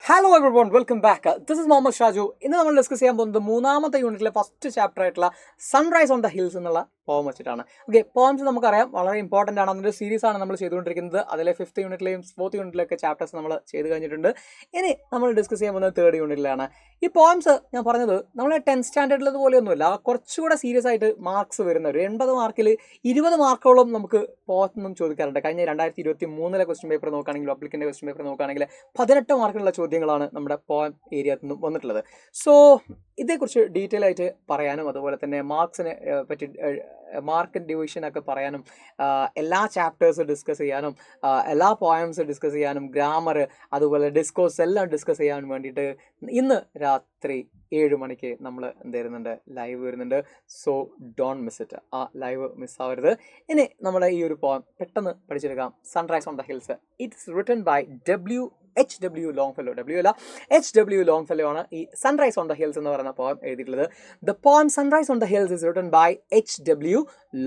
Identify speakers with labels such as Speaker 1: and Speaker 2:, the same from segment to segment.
Speaker 1: Hello everyone, welcome back. This is Muhammad Shaju. ഇന്ന് നമ്മൾ discuss ചെയ്യാൻ പോകുന്നത് മൂന്നാമത്തെ യൂണിറ്റിലെ ഫസ്റ്റ് ചാപ്റ്റർ ആയിട്ടുള്ള സൺറൈസ് ഓൺ ദ ഹിൽസ് എന്നുള്ള പോം വെച്ചിട്ടാണ്. ഓക്കെ, പോംസ് നമുക്കറിയാം വളരെ ഇമ്പോർട്ടൻ്റ് ആണ്. അതിൻ്റെ സീരീസ് ആണ് നമ്മൾ ചെയ്തുകൊണ്ടിരിക്കുന്നത്. അതിലെ 5th യൂണിറ്റിലെയും 4th യൂണിറ്റിലൊക്കെ ചാപ്റ്റേഴ്സ് നമ്മൾ ചെയ്ത് കഴിഞ്ഞിട്ടുണ്ട്. ഇനി നമ്മൾ ഡിസ്കസ് ചെയ്യാൻ പോകുന്നത് 3rd യൂണിറ്റിലാണ്. ഈ പോംസ് ഞാൻ പറഞ്ഞത് നമ്മൾ 10th സ്റ്റാൻഡേർഡിലത് പോലെയൊന്നുമില്ല, കുറച്ചുകൂടെ സീരിയസ് ആയിട്ട് മാർക്സ് വരുന്ന ഒരു 80 മാർക്കിൽ 20 മാർക്കോളം നമുക്ക് പോത്തൊന്നും ചോദിക്കാറുണ്ട്. കഴിഞ്ഞ 2023 ക്വസ്റ്റ്യൻ പേപ്പർ നോക്കുകയാണെങ്കിൽ, പബ്ലിക്കിൻ്റെ ക്വസ്റ്റ്യൻ പേപ്പർ നോക്കുകയാണെങ്കിൽ 18 മാർക്കിലുള്ള ചോദ്യങ്ങളാണ് നമ്മുടെ പോം ഏരിയയിൽ നിന്നും വന്നിട്ടുള്ളത്. സോ ഇതേക്കുറിച്ച് ഡീറ്റെയിൽ ആയിട്ട് പറയാനും അതുപോലെ തന്നെ മാർക്സിനെ പറ്റി മാർക്ക് ഡിവിഷനൊക്കെ പറയാനും എല്ലാ ചാപ്റ്റേഴ്സ് ഡിസ്കസ് ചെയ്യാനും എല്ലാ പോയംസ് ഡിസ്കസ് ചെയ്യാനും ഗ്രാമർ അതുപോലെ ഡിസ്കോഴ്സ് എല്ലാം ഡിസ്കസ് ചെയ്യാൻ വേണ്ടിയിട്ട് ഇന്ന് രാത്രി 7 മണിക്ക് നമ്മൾ എന്ത് വരുന്നുണ്ട്, ലൈവ് വരുന്നുണ്ട്. So don't miss it. ആ ലൈവ് മിസ്സാവരുത്. ഇനി നമ്മുടെ ഈ ഒരു പോയം പെട്ടെന്ന് പഠിച്ചെടുക്കാം. Sunrise on the hills. It's written by H.W. Longfellow. H.W. Longfellow ആണ് ഈ സൺറൈസ് ഓൺ ദ ഹിൽസ് എന്ന് പറയുന്ന പോയം എഴുതിയിട്ടുള്ളത്. The poem sunrise on the hills is written by H.W.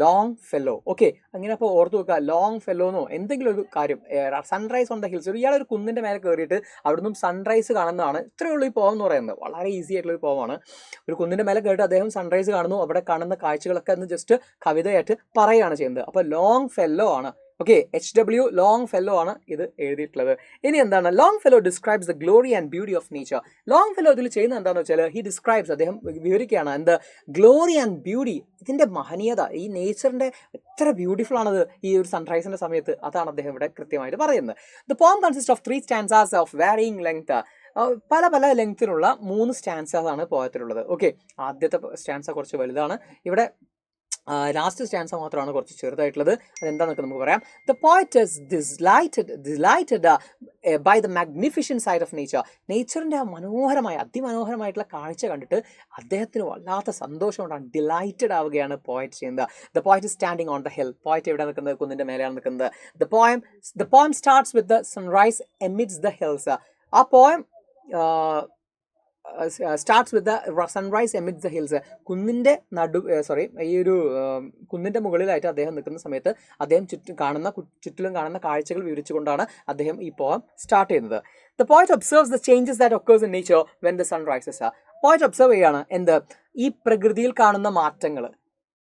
Speaker 1: Longfellow. Okay, അങ്ങനെ അപ്പോൾ ഓർത്ത് വെക്കുക, Longfellow എന്നോ എന്തെങ്കിലും ഒരു കാര്യം. സൺറൈസ് ഓൺ ദ ഹിൽസ്, ഇയാളൊരു കുന്നിൻ്റെ മേലെ കയറിയിട്ട് അവിടുന്ന് സൺറൈസ് കാണുന്നതാണ്. ഇത്രയേ ഉള്ളൂ ഈ പോയം എന്ന് പറയുന്നത്. വളരെ ഈസി ആയിട്ടുള്ള ഒരു പോയമാണ്. ഒരു കുന്നിൻ്റെ മേലെ കയറിയിട്ട് അദ്ദേഹം സൺറൈസ് കാണുന്നു, അവിടെ കാണുന്ന കാഴ്ചകളൊക്കെ ഒന്ന് ജസ്റ്റ് കവിതയായിട്ട് പറയുകയാണ് ചെയ്യുന്നത്. അപ്പോൾ Longfellow ആണ്. Okay, H.W. Longfellow ആണ് ഇത് എഴുതിയിട്ടുള്ളത്. ഇനി എന്താണ്, Longfellow describes the glory and beauty of nature. Longfellow ഇതിൽ ചെയ്യുന്നത് എന്താണെന്ന് വെച്ചാൽ ഹി ഡിസ്ക്രൈബ്സ്, അദ്ദേഹം വിവരിക്കുകയാണ് എന്ത്, ഗ്ലോറി ആൻഡ് ബ്യൂട്ടി, ഇതിൻ്റെ മഹനീയത, ഈ നേച്ചറിൻ്റെ എത്ര ബ്യൂട്ടിഫുൾ ആണത് ഈ ഒരു സൺറൈസിൻ്റെ സമയത്ത്, അതാണ് അദ്ദേഹം ഇവിടെ കൃത്യമായിട്ട് പറയുന്നത്. The poem consist of 3 stanzas of varying length. പല പല ലെങ്ത്തിലുള്ള 3 stanzas ആണ് പോയത്തിലുള്ളത്. ഓക്കെ, ആദ്യത്തെ സ്റ്റാൻസ കുറച്ച് വലുതാണ്, ഇവിടെ ലാസ്റ്റ് സ്റ്റാൻസ മാത്രമാണ് കുറച്ച് ചെറുതായിട്ടുള്ളത്. അതെന്താണെന്നൊക്കെ നമുക്ക് പറയാം. The poet is delighted by the magnificent side of nature. നേച്ചറിൻ്റെ ആ മനോഹരമായ അതിമനോഹരമായിട്ടുള്ള കാഴ്ച കണ്ടിട്ട് അദ്ദേഹത്തിന് വല്ലാത്ത സന്തോഷം കൊണ്ടാണ്, ഡിലൈറ്റഡ് ആവുകയാണ് പോയറ്റ് ചെയ്യുന്നത്. The poet is standing on the hill. Poet എവിടെ നിൽക്കുന്നത്, കുന്നിൻ്റെ മേലെയാണ് നിൽക്കുന്നത്. The poem starts with the sunrise amidst the hills. ആ poem starts with the sunrise amidst the hills. കുന്നിൻ്റെ ഈ ഒരു കുന്നിൻ്റെ മുകളിലായിട്ട് അദ്ദേഹം നിൽക്കുന്ന സമയത്ത് അദ്ദേഹം ചുറ്റിലും കാണുന്ന കാഴ്ചകൾ വിവരിച്ചുകൊണ്ടാണ് അദ്ദേഹം ഈ പോയം സ്റ്റാർട്ട് ചെയ്യുന്നത്. The poet observes the changes that occurs in nature when the sun rises. Poet observe ചെയ്യുകയാണ് എന്ത്, ഈ പ്രകൃതിയിൽ കാണുന്ന മാറ്റങ്ങൾ.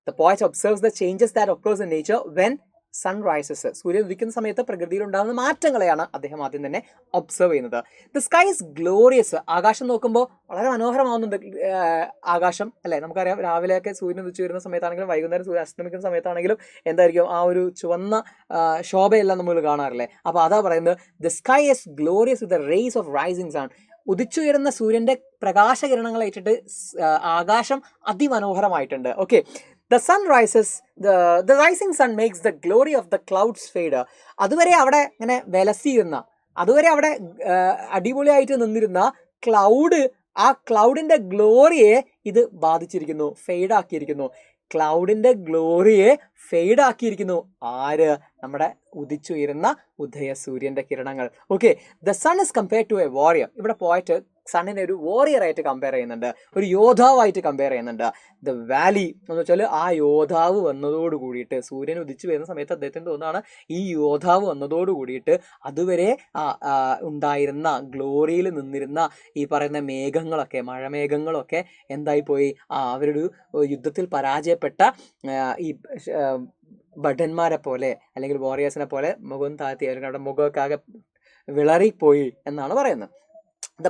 Speaker 1: The poet observes the changes that occurs in nature when sun rises. സൂര്യൻ ഉദിക്കുന്ന സമയത്ത് പ്രകൃതിയിൽ ഉണ്ടാകുന്ന മാറ്റങ്ങളെയാണ് അദ്ദേഹം ആദ്യം തന്നെ ഒബ്സർവ് ചെയ്യുന്നത്. The sky is glorious. ആകാശം നോക്കുമ്പോൾ വളരെ മനോഹരമാവുന്നുണ്ട് ആകാശം, അല്ലേ? നമുക്കറിയാം, രാവിലെയൊക്കെ സൂര്യൻ ഉദിച്ചു വരുന്ന സമയത്താണെങ്കിലും വൈകുന്നേരം സൂര്യൻ അസ്തമിക്കുന്ന സമയത്താണെങ്കിലും എന്തായിരിക്കും, ആ ഒരു ചുവന്ന ശോഭയെല്ലാം നമ്മൾ കാണാറില്ലേ? അപ്പോൾ അതാ പറയുന്നത്, the sky is glorious with the rays of rising sun. ഉദിച്ചുയരുന്ന സൂര്യൻ്റെ പ്രകാശകിരണങ്ങളേറ്റിട്ട് ആകാശം അതിമനോഹരമായിട്ടുണ്ട്. Okay, the sun rises, the rising sun makes the glory of the clouds fade. അതുവരെ അവിടെ ഇങ്ങനെ വിലസിയിരുന്ന, അതുവരെ അവിടെ അടിപൊളിയായിട്ട് നിന്നിരുന്ന ആ ക്ലൗഡിൻ്റെ ഗ്ലോറിയെ ഇത് ബാധിച്ചിരിക്കുന്നു, ഫെയ്ഡാക്കിയിരിക്കുന്നു. ക്ലൗഡിൻ്റെ ഗ്ലോറിയെ ഫെയ്ഡാക്കിയിരിക്കുന്നു ആര്, നമ്മുടെ ഉദിച്ചുയരുന്ന ഉദയസൂര്യൻ്റെ കിരണങ്ങൾ. Okay, the sun is compared to a warrior. ഇവിടെ പോയിട്ട് സണ്ണിനെ ഒരു വാരിയർ ആയിട്ട് കമ്പയർ ചെയ്യുന്നുണ്ട്, ഒരു യോദ്ധാവായിട്ട് കമ്പയർ ചെയ്യുന്നുണ്ട്. ദ വാലി എന്ന് വെച്ചാൽ ആ യോദ്ധാവ് വന്നതോട് കൂടിയിട്ട്, സൂര്യൻ ഉദിച്ചു വരുന്ന സമയത്ത് അദ്ദേഹത്തിന് തോന്നുന്നതാണ് ഈ യോദ്ധാവ് വന്നതോട് കൂടിയിട്ട് അതുവരെ ഉണ്ടായിരുന്ന ഗ്ലോറിയിൽ നിന്നിരുന്ന ഈ പറയുന്ന മേഘങ്ങളൊക്കെ, മഴമേഘങ്ങളൊക്കെ എന്തായിപ്പോയി, അവരൊരു യുദ്ധത്തിൽ പരാജയപ്പെട്ട ഈ ഭടന്മാരെ പോലെ അല്ലെങ്കിൽ വാരിയേഴ്സിനെ പോലെ മുഖം താഴ്ത്തി, അല്ലെങ്കിൽ അവിടെ മുഖമൊക്കെ ആകെ വിളറിപ്പോയി എന്നാണ് പറയുന്നത്. The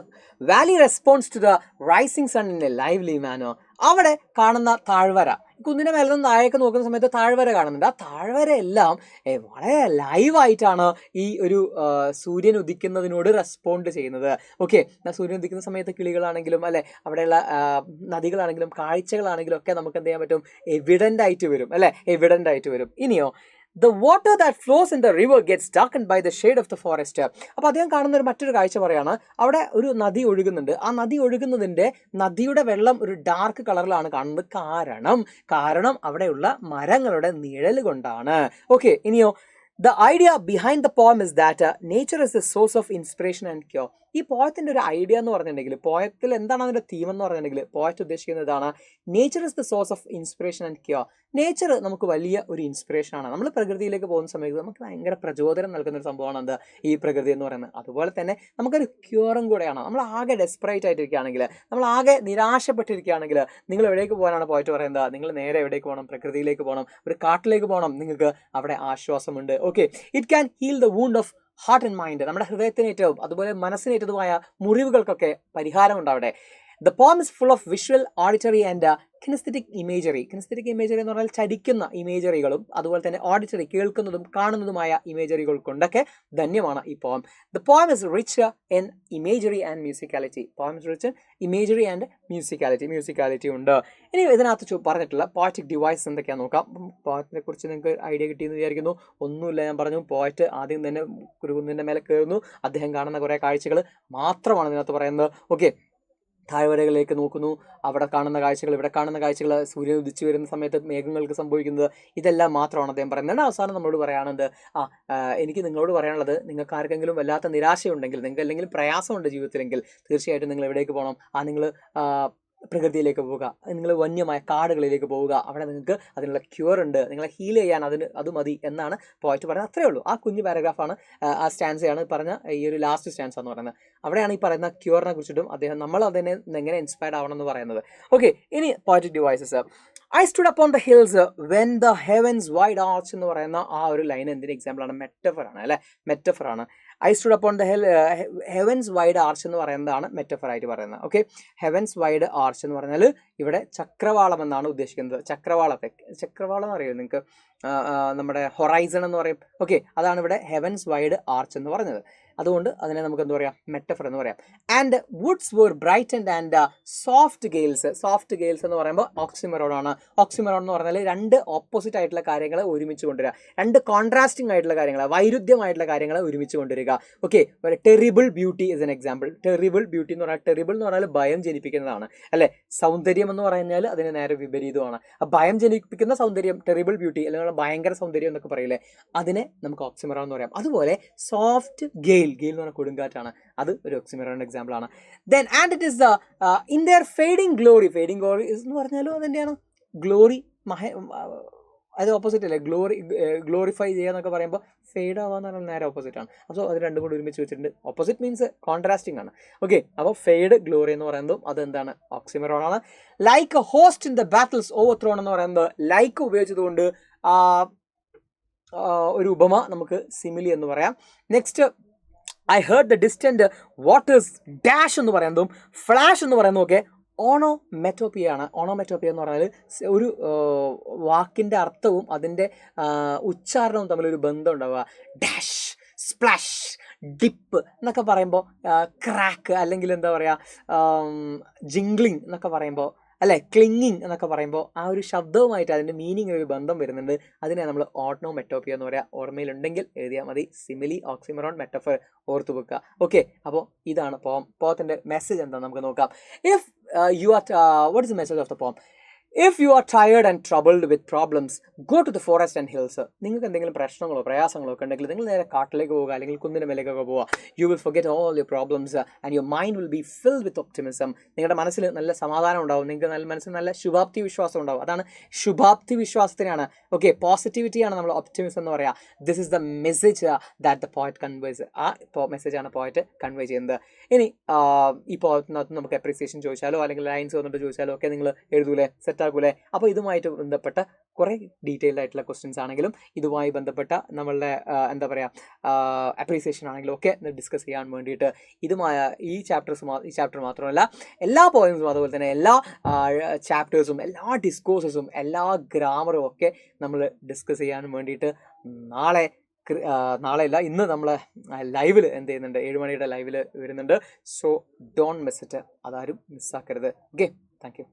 Speaker 1: valley response to the rising sun in a lively manner. അവിടെ കാണുന്ന താഴ്വര, കുന്നിൻ്റെ മേലെ നിന്ന് താഴേക്ക് നോക്കുന്ന സമയത്ത് താഴ്വര കാണുന്നുണ്ട്. ആ താഴ്വര എല്ലാം വളരെ ലൈവായിട്ടാണ് ഈ ഒരു സൂര്യൻ ഉദിക്കുന്നതിനോട് റെസ്പോണ്ട് ചെയ്യുന്നത്. ഓക്കെ, സൂര്യൻ ഉദിക്കുന്ന സമയത്ത് കിളികളാണെങ്കിലും അല്ലെ, അവിടെയുള്ള നദികളാണെങ്കിലും കാഴ്ചകളാണെങ്കിലും ഒക്കെ നമുക്ക് എന്ത് ചെയ്യാൻ പറ്റും, എവിഡൻ്റ് ആയിട്ട് വരും, അല്ലെ? എവിഡൻ്റ് ആയിട്ട് വരും. ഇനിയോ, the water that flows in the river gets darkened by the shade of the forest. അപ്പോൾ അദ്ദേഹം കാണുന്ന മറ്റൊരു കാഴ്ച പറയാണ്, അവിടെ ഒരു നദി ഒഴുകുന്നുണ്ട്. ആ നദി ഒഴുകുന്നതിൻ്റെ നദിയുടെ വെള്ളം ഒരു ഡാർക്ക് കളറിലാണ് കാണുന്നത്. കാരണം അവിടെയുള്ള മരങ്ങളുടെ നിഴൽ കൊണ്ടാണ്. ഓക്കെ, ഇനിയോ, the idea behind the poem is that nature is the source of inspiration and cure. ഈ പോയത്തിൻ്റെ ഒരു ഐഡിയ എന്ന് പറഞ്ഞിട്ടുണ്ടെങ്കിൽ, പോയത്തിൽ എന്താണ് അതിൻ്റെ തീം എന്ന് പറഞ്ഞിട്ടുണ്ടെങ്കിൽ, പോയറ്റ് ഉദ്ദേശിക്കുന്നതാണ് nature is the source of inspiration and cure. Nature നമുക്ക് വലിയ ഒരു ഇൻസ്പിറേഷൻ ആണ്. നമ്മൾ പ്രകൃതിയിലേക്ക് പോകുന്ന സമയത്ത് നമുക്ക് ഭയങ്കര പ്രചോദനം നൽകുന്ന ഒരു സംഭവമാണ് എന്താ ഈ പ്രകൃതി എന്ന് പറയുന്നത്. അതുപോലെ തന്നെ നമുക്കൊരു ക്യൂറും കൂടെയാണ്. നമ്മൾ ആകെ ഡെസ്പറേറ്റ് ആയിട്ടിരിക്കുകയാണെങ്കിൽ, നമ്മൾ ആകെ നിരാശപ്പെട്ടിരിക്കുകയാണെങ്കിൽ, നിങ്ങൾ എവിടേക്ക് പോകാനാണ് പോയിട്ട് പറയുന്നത്? നിങ്ങൾ നേരെ എവിടേക്ക് പോകണം? പ്രകൃതിയിലേക്ക് പോകണം, ഒരു കാട്ടിലേക്ക് പോകണം. നിങ്ങൾക്ക് അവിടെ ആശ്വാസമുണ്ട്. Okay, it can heal the wound of heart and mind. നമ്മുടെ ഹൃദയത്തിനേറ്റവും അതുപോലെ മനസ്സിനേറ്റതുമായ മുറിവുകൾക്കൊക്കെ പരിഹാരമുണ്ട് അവിടെ. The poem is full of visual, auditory and kinesthetic imagery. Kinesthetic imagery എന്ന് പറഞ്ഞാൽ ചലിക്കുന്ന ഇമേജറികളും അതുപോലെ തന്നെ ഓഡിറ്ററി കേൾക്കുന്നതും കാണുന്നതുമായ ഇമേജറികൾ കൊണ്ടൊക്കെ ധന്യമാണ് ഈ poem. The poem is rich in imagery and musicality. Poem is rich in imagery and musicality ഉണ്ട്. ഇനി ഇതിനകത്ത് പറഞ്ഞിട്ടുള്ള പോയറ്റിക് ഡിവൈസ് എന്തൊക്കെയാണെന്ന് നോക്കാം. പോയറ്റിനെ കുറിച്ച് നിങ്ങൾക്ക് ഐഡിയ കിട്ടിയെന്ന് വിചാരിക്കുന്നു. ഒന്നുമില്ല, ഞാൻ പറഞ്ഞു പോയറ്റ് ആദ്യം തന്നെ ഒരു കുന്നിൻ്റെ മേലെ കയറുന്നു. അദ്ദേഹം കാണുന്ന കുറേ കാഴ്ചകൾ മാത്രമാണ് ഇതിനകത്ത് പറയുന്നത്. ഓക്കെ, താഴ്വരകളിലേക്ക് നോക്കുന്നു, അവിടെ കാണുന്ന കാഴ്ചകൾ, ഇവിടെ കാണുന്ന കാഴ്ചകൾ, സൂര്യൻ ഉദിച്ചു വരുന്ന സമയത്ത് മേഘങ്ങൾക്ക് സംഭവിക്കുന്നത്, ഇതെല്ലാം മാത്രമാണ് അദ്ദേഹം പറയുന്നത്. അവസാനം നമ്മളോട് പറയാനുണ്ട്, എനിക്ക് നിങ്ങളോട് പറയാനുള്ളത്, നിങ്ങൾക്ക് ആർക്കെങ്കിലും വല്ലാത്ത നിരാശയുണ്ടെങ്കിൽ, നിങ്ങൾക്ക് അല്ലെങ്കിൽ പ്രയാസമുണ്ട് ജീവിതത്തിലെങ്കിൽ, തീർച്ചയായിട്ടും നിങ്ങൾ എവിടേക്ക് പോകണം? നിങ്ങൾ പ്രകൃതിയിലേക്ക് പോവുക, നിങ്ങൾ വന്യമായ കാടുകളിലേക്ക് പോവുക. അവിടെ നിങ്ങൾക്ക് അതിനുള്ള ക്യൂർ ഉണ്ട്, നിങ്ങളെ ഹീൽ ചെയ്യാൻ അത് മതി എന്നാണ് പോയിട്ട് പറയുന്നത്. അത്രയേ ഉള്ളൂ. ആ കുഞ്ഞു പാരഗ്രാഫാണ്, ആ സ്റ്റാൻസയാണ് പറഞ്ഞ ഈ ഒരു ലാസ്റ്റ് സ്റ്റാൻസ് എന്ന് പറയുന്നത്. അവിടെയാണ് ഈ പറയുന്ന ക്യൂറിനെ കുറിച്ചിട്ടും അദ്ദേഹം നമ്മൾ അതിനെ എങ്ങനെ ഇൻസ്പയർഡ് ആവണം എന്ന് പറയുന്നത്. ഓക്കെ, ഇനി poetic devices. I stood upon the hills when the heavens wide arch എന്ന് പറയുന്ന ആ ഒരു ലൈൻ എന്തിന് എക്സാമ്പിളാണ്? മെറ്റഫറാണ് അല്ലേ, മെറ്റഫറാണ്. I stood upon the heavens wide arch എന്ന് പറയുന്നതാണ് മെറ്റഫറായിട്ട് പറയുന്നത്. ഓക്കെ, ഹെവൻസ് വൈഡ് ആർച്ച് എന്ന് പറഞ്ഞാൽ ഇവിടെ ചക്രവാളം എന്നാണ് ഉദ്ദേശിക്കുന്നത്. ചക്രവാളം എന്ന് അറിയുമോ നിങ്ങൾക്ക്? നമ്മുടെ ഹൊറൈസൺ എന്ന് പറയും. ഓക്കെ, അതാണ് ഇവിടെ ഹെവൻസ് വൈഡ് ആർച്ച് എന്ന് പറഞ്ഞത്. അതുകൊണ്ട് അതിനെ നമുക്ക് എന്താ പറയാം? മെറ്റഫർ എന്ന് പറയാം. And woods were brightened and soft gales. Soft gales എന്ന് പറയുമ്പോൾ ഓക്സിമറോൺ ആണ്. ഓക്സിമറോൺ എന്ന് പറഞ്ഞാൽ രണ്ട് ഓപ്പോസിറ്റ് ആയിട്ടുള്ള കാര്യങ്ങളെ ഒരുമിച്ച് കൊണ്ടുവരിക, രണ്ട് കോൺട്രാസ്റ്റിംഗ് ആയിട്ടുള്ള കാര്യങ്ങൾ, വൈരുദ്ധ്യമായിട്ടുള്ള കാര്യങ്ങളെ ഒരുമിച്ച് കൊണ്ടുവരിക. Okay, terrible beauty is an example. Terrible beauty എന്ന് പറഞ്ഞാൽ, ടെറിബിൾ എന്ന് പറഞ്ഞാൽ ഭയം ജനിപ്പിക്കുന്നതാണ് അല്ലെ. സൗന്ദര്യം എന്ന് പറഞ്ഞാൽ അതിന് നേരെ വിപരീതമാണ്. ഭയം ജനിപ്പിക്കുന്ന സൗന്ദര്യം, ടെറിബിൾ ബ്യൂട്ടി അല്ലെങ്കിൽ ഭയങ്കര സൗന്ദര്യം എന്നൊക്കെ പറയില്ലേ, അതിനെ നമുക്ക് ഓക്സിമറോൺ എന്ന് പറയാം. അതുപോലെ സോഫ്റ്റ് ഗെയിൽ എന്ന് പറഞ്ഞാൽ കൊടുങ്കാറ്റാണ്, അത് ഒരു ഓക്സിമറോൺ എക്സാമ്പിൾ ആണ്. Then and it is the in there fading glory. Fading glory എന്ന് പറഞ്ഞാലും അതെന്തെയാണ്? ഗ്ലോറി, അത് ഓപ്പോസിറ്റ് അല്ലേ. ഗ്ലോറിഫൈ ചെയ്യാന്നൊക്കെ പറയുമ്പോൾ ഫെയ്ഡ് ആവാന്ന് പറഞ്ഞാൽ നേരെ ഓപ്പോസിറ്റ് ആണ്. അപ്പോൾ അത് രണ്ടും കൂടി ഒരുമിച്ച് വെച്ചിട്ടുണ്ട്. ഓപ്പോസിറ്റ് മീൻസ് കോൺട്രാസ്റ്റിംഗ് ആണ്. ഓക്കെ, അപ്പോൾ ഫെയ്ഡ് ഗ്ലോറി എന്ന് പറയുന്നതും അതെന്താണ്? ഓക്സിമറോൺ ആണ്. Like a host in the battles over throne എന്ന് പറയുന്നത് ലൈക്ക് ഉപയോഗിച്ചതുകൊണ്ട് ഒരു ഉപമ നമുക്ക് സിമിലി എന്ന് പറയാം. Next, I heard the distant waters dash എന്ന് പറയുന്നതും ഫ്ലാഷ് എന്ന് പറയുന്നതും ഒക്കെ ഓണോമെറ്റോപ്പിയാണ്. ഓണോമെറ്റോപ്പിയ എന്ന് പറഞ്ഞാൽ ഒരു വാക്കിൻ്റെ അർത്ഥവും അതിൻ്റെ ഉച്ചാരണവും തമ്മിലൊരു ബന്ധം ഉണ്ടാവുക. ഡാഷ്, സ്പ്ലാഷ്, ഡിപ്പ് എന്നൊക്കെ പറയുമ്പോൾ, ക്രാക്ക് അല്ലെങ്കിൽ എന്താ പറയുക, ജിംഗ്ലിങ് എന്നൊക്കെ പറയുമ്പോൾ അല്ലെ, ക്ലിങ്ങിങ് എന്നൊക്കെ പറയുമ്പോൾ ആ ഒരു ശബ്ദവുമായിട്ട് അതിൻ്റെ മീനിങ് ഒരു ബന്ധം വരുന്നുണ്ട്. അതിനെ നമ്മൾ ഓണോമെറ്റോപ്പിയ എന്ന് പറയാം. ഓർമ്മയിലുണ്ടെങ്കിൽ എഴുതിയാൽ മതി. സിമിലി, ഓക്സിമറോൺ, മെറ്റഫർ ഓർത്തു വെക്കുക. ഓക്കെ, അപ്പോൾ ഇതാണ് പോം. പോത്തിൻ്റെ മെസ്സേജ് എന്താണെന്ന് നമുക്ക് നോക്കാം. If you are what is the message of the poem? If you are tired and troubled with problems, go to the forest and hills. നിങ്ങൾക്ക് എന്തെങ്കിലും പ്രശ്നങ്ങളോ പ്രയാസങ്ങളോ ഒക്കെ ഉണ്ടെങ്കിൽ നിങ്ങൾ നേരെ കാട്ടിലേക്ക് പോവുക, അല്ലെങ്കിൽ കുന്നിന് മേലേക്കൊക്കെ പോവുക. You will forget all your problems and your mind will be filled with optimism. നിങ്ങളുടെ മനസ്സിൽ നല്ല സമാധാനം ഉണ്ടാവും, നിങ്ങൾക്ക് മനസ്സിൽ നല്ല ശുഭാപ്തി വിശ്വാസം ഉണ്ടാവും. അതാണ് ശുഭാപ്തി വിശ്വാസത്തിനാണ്. ഓക്കെ, പോസിറ്റിവിറ്റിയാണ് നമ്മൾ ഒപ്റ്റിമിസം എന്ന് പറയുക. This is the message that the poet conveys. ആ മെസ്സേജാണ് പോയറ്റ് കൺവേ ചെയ്യുന്നത്. ഇനി ഈ പോയറ്റിനകത്ത് നമുക്ക് അപ്രീസിയേഷൻ ചോദിച്ചാലോ അല്ലെങ്കിൽ ലൈൻസ് വന്നിട്ട് ചോദിച്ചാലോ ഒക്കെ നിങ്ങൾ എഴുതൂലേ, സെറ്റാക്കൂലേ? അപ്പോൾ ഇതുമായിട്ട് ബന്ധപ്പെട്ട കുറേ ഡീറ്റെയിൽഡ് ആയിട്ടുള്ള ക്വസ്റ്റ്യൻസ് ആണെങ്കിലും ഇതുമായി ബന്ധപ്പെട്ട നമ്മളുടെ എന്താ പറയുക അപ്രീസിയേഷൻ ആണെങ്കിലും ഒക്കെ ഡിസ്കസ് ചെയ്യാൻ വേണ്ടിയിട്ട് ഈ ചാപ്റ്റർ മാത്രമല്ല എല്ലാ പോയിന്റ്സും, അതുപോലെ തന്നെ എല്ലാ ചാപ്റ്റേഴ്സും, എല്ലാ ഡിസ്കോഴ്സസും, എല്ലാ ഗ്രാമറും ഒക്കെ നമ്മൾ ഡിസ്കസ് ചെയ്യാൻ വേണ്ടിയിട്ട് നാളെയല്ല, ഇന്ന് നമ്മൾ ലൈവിൽ എന്ത് ചെയ്യുന്നുണ്ട്, 7 മണിയുടെ ലൈവിൽ വരുന്നുണ്ട്. സോ ഡോണ്ട് മിസ് ഇറ്റ്, അതാരും മിസ്സാക്കരുത്. Okay, thank you.